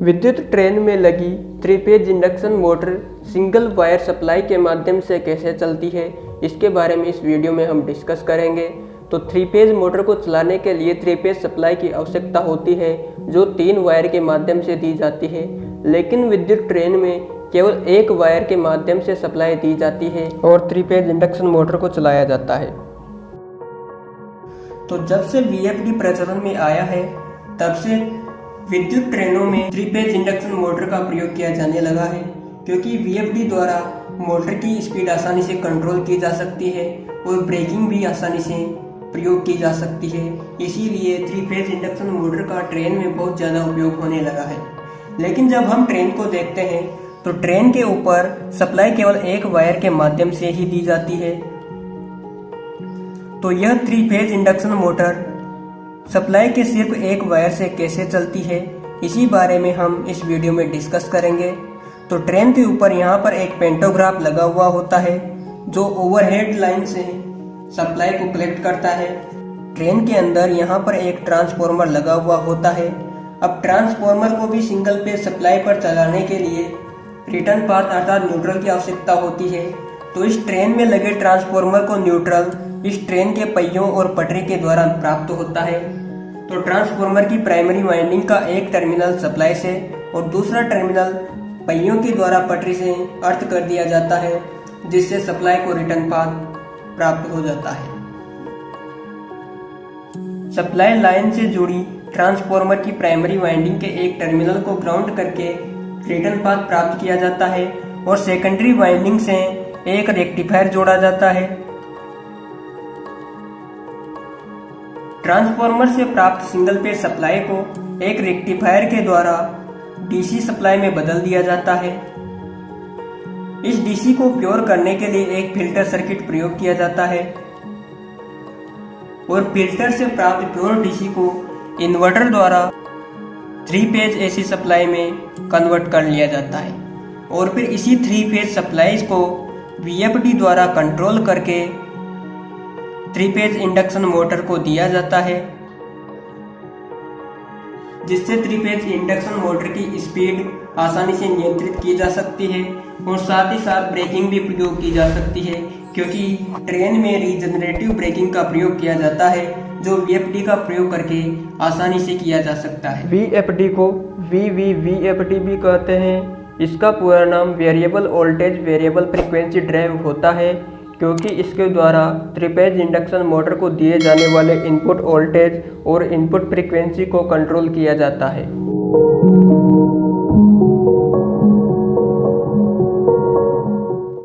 विद्युत ट्रेन में लगी 3 phase induction motor single wire supply के माध्यम से कैसे चलती है, इसके बारे में इस वीडियो में हम डिस्कस करेंगे। तो 3 फेज मोटर को चलाने के लिए 3 फेज सप्लाई की आवश्यकता होती है, जो 3 वायर के माध्यम से दी जाती है। लेकिन विद्युत ट्रेन में केवल 1 वायर के माध्यम से सप्लाई दी जाती है और 3 फेज इंडक्शन मोटर को चलाया जाता है। तो जब से VFD प्रचलन में आया है, तब से विद्युत ट्रेनों में 3 फेज इंडक्शन मोटर का प्रयोग किया जाने लगा है, क्योंकि VFD द्वारा मोटर की स्पीड आसानी से कंट्रोल की जा सकती है और ब्रेकिंग भी आसानी से प्रयोग की जा सकती है। इसीलिए 3 फेज इंडक्शन मोटर का ट्रेन में बहुत ज़्यादा उपयोग होने लगा है। लेकिन जब हम ट्रेन को देखते हैं तो ट्रेन के ऊपर सप्लाई केवल 1 वायर के माध्यम से ही दी जाती है। तो यह 3 फेज इंडक्शन मोटर सप्लाई के सिर्फ 1 वायर से कैसे चलती है, इसी बारे में हम इस वीडियो में डिस्कस करेंगे। तो ट्रेन के ऊपर यहाँ पर एक पेंटोग्राफ लगा हुआ होता है, जो ओवरहेड लाइन से सप्लाई को कलेक्ट करता है। ट्रेन के अंदर यहाँ पर एक ट्रांसफॉर्मर लगा हुआ होता है। अब ट्रांसफॉर्मर को भी सिंगल फेज सप्लाई पर चलाने के लिए रिटर्न पाथ अर्थात न्यूट्रल की आवश्यकता होती है। तो इस ट्रेन में लगे ट्रांसफॉर्मर को न्यूट्रल इस ट्रेन के पहियों और पटरी के द्वारा प्राप्त होता है। तो ट्रांसफॉर्मर की प्राइमरी वाइंडिंग का एक टर्मिनल सप्लाई से और दूसरा टर्मिनल पहियों के द्वारा पटरी से अर्थ कर दिया जाता है, जिससे सप्लाई को रिटर्न पाथ प्राप्त हो जाता है। सप्लाई लाइन से जुड़ी ट्रांसफॉर्मर की प्राइमरी वाइंडिंग के एक टर्मिनल को ग्राउंड करके रिटर्न पाथ प्राप्त किया जाता है और सेकेंडरी वाइंडिंग से एक रेक्टिफायर जोड़ा जाता है। ट्रांसफॉर्मर से प्राप्त सिंगल फेज सप्लाई को एक रेक्टिफायर के द्वारा डीसी सप्लाई में बदल दिया जाता है। इस डीसी को प्योर करने के लिए एक फिल्टर सर्किट प्रयोग किया जाता है और फिल्टर से प्राप्त प्योर डीसी को इन्वर्टर द्वारा 3 फेज एसी सप्लाई में कन्वर्ट कर लिया जाता है और फिर इसी 3 फेज सप्लाईज को VFD द्वारा कंट्रोल करके 3 फेज इंडक्शन मोटर को दिया जाता है, जिससे 3 फेज इंडक्शन मोटर की स्पीड आसानी से नियंत्रित की जा सकती है और साथ ही साथ ब्रेकिंग भी प्रयोग की जा सकती है, क्योंकि ट्रेन में रीजनरेटिव ब्रेकिंग का प्रयोग किया जाता है, जो VFD का प्रयोग करके आसानी से किया जा सकता है। VFD को VVVFD भी कहते हैं। इसका पूरा नाम variable voltage variable frequency drive होता है, क्योंकि इसके द्वारा 3 फेज इंडक्शन मोटर को दिए जाने वाले इनपुट वोल्टेज और इनपुट फ्रीक्वेंसी को कंट्रोल किया जाता है।